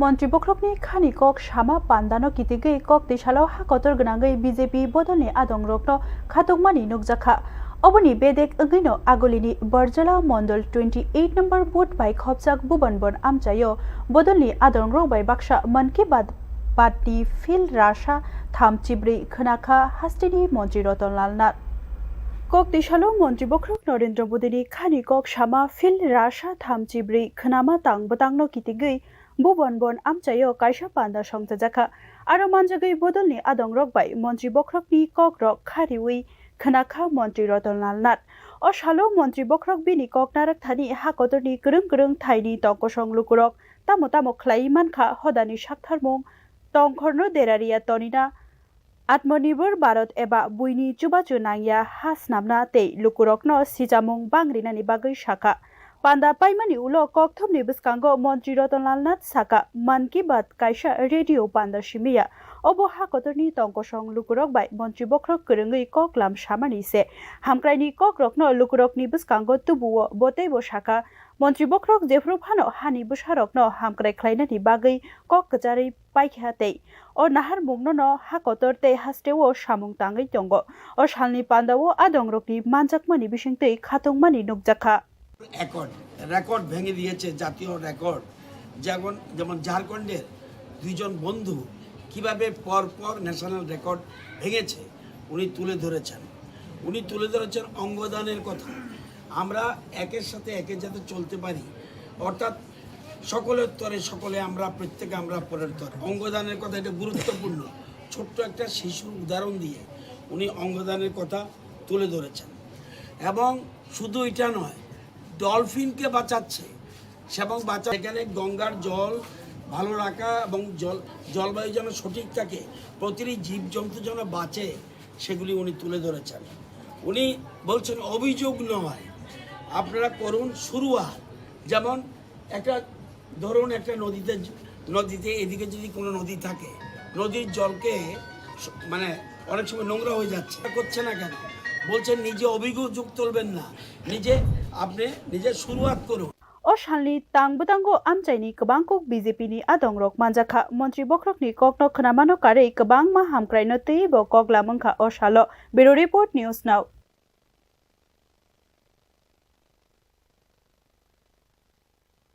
মন্ত্রী বক্রকনি খানি কক সামা পান্দানো কিতিগৈ কক দেশালো হাকতর গনাঙ্গৈ বিজেপি বদলनि আদং রকনো খাতকমানি নুকজাখা অবনি বেদেক অগৈনো আগলিনি বরজলা মন্ডল 28 নম্বর বুথ বাই খবজাক বুবনবন আমচাयो বদলनि আদং রক বাই বাক্সা মন কি বাত পার্টি ফিল রাশা থামচিব্রি খনাখা হাস্তিনি মন্ত্রী রতনলাল নাথ কক দেশালো মন্ত্রী বক্রক নরেন্দ্র মোদীনি খানি কক সামা ফিল রাশা থামচিব্রি খনামা তাং বতাংনো কিতিগৈ বুবনবন আমচাयो কাইসা পান্দা সংজাজাখা আরো মানজাগৈ বদলनि আদং রকবাই মন্ত্রী বক্রকনি কক রক খারিউই খনাখা মন্ত্রী রতনলাল নাথ ও সালো মন্ত্রী বক্রক বিনি কক নারাক থানি হাকতরনি গরং গরং থাইনি তংকসং লুকুরক তামো তামো খ্লাই মানখা হদানি সাকথারমং তংখরনো দেরারিয়া তনিনা আত্মনির্ভর ভারত এবা বুইনি চুবাচু নাইয়া হাস নামনা তেই লুকুরকনো সিজামং বাংরিনানি বাগৈ শাখা পান্দা পাইমানি উলো ককথমনি বসকাঙ্গ মন্ত্রী রতনলাল নাথ সাকা মান কি বাত কাইসা রেডিও পান্দা সিমিয়া অব হাকতরনি তংকসং লুকুরক বাই মন্ত্রী বক্রক করঙ্গৈ ককলাম সামানি সে হামক্রাইনি কক রকনো লুকুরকনি বসকাঙ্গ তুবুও বতেইবো শাখা মন্ত্রী বক্রক জেফরু ফানো হানি বুসারকনো হামক্রাই খ্লাইনানি বাগৈ কক কচাरै পাইখাতেই ও নাহার মুংনো হাকতর তে হাস্টেও সামুং তাঙ্গৈ তঙ্গ ও সালনি পান্দাও আদং রকনি মানজাকমানি বিসংতৈ খাতংমানি নুকজাখা রেকর্ড ভেঙে দিয়েছে জাতীয় রেকর্ড যেমন ঝাড়খণ্ডের দুইজন বন্ধু কিভাবে পরপর ন্যাশনাল রেকর্ড ভেঙেছে উনি তুলে ধরেছেন অঙ্গদানের কথা আমরা একের সাথে একে যাতে চলতে পারি অর্থাৎ সকলের তরে সকলে আমরা প্রত্যেকে আমরা পরের তরে অঙ্গদানের কথা এটা গুরুত্বপূর্ণ ছোট্ট একটা শিশুর উদাহরণ দিয়ে উনি অঙ্গদানের কথা তুলে ধরেছেন এবং শুধু এটা নয় ডলফিনকে বাঁচাচ্ছে এবং এখানে গঙ্গার জল ভালো রাখা এবং জলবায়ু যেন সঠিক থাকে প্রতিটি জীবজন্তু যেন বাঁচে সেগুলি উনি তুলে ধরেছেন উনি বলছেন অভিযোগ নয় আপনারা করুন শুরুয়াত যেমন ধরুন একটা নদীতে এদিকে যদি কোনো নদী থাকে নদীর জলকে মানে অনেক সময় নোংরা হয়ে যাচ্ছে করছে না কেন বলছেন নিজে অভিযোগ তুলবেন না নিজে শুরুয়াত করুন ও সালনি তাংবতাঙ্গো আমচাইনি কবাংকক BJP ni adong rok manjakha মন্ত্রী বক্রকনি kokno khnamanok kare kabang ma hamkraino tei bo koklamangkha o salo bureau report news now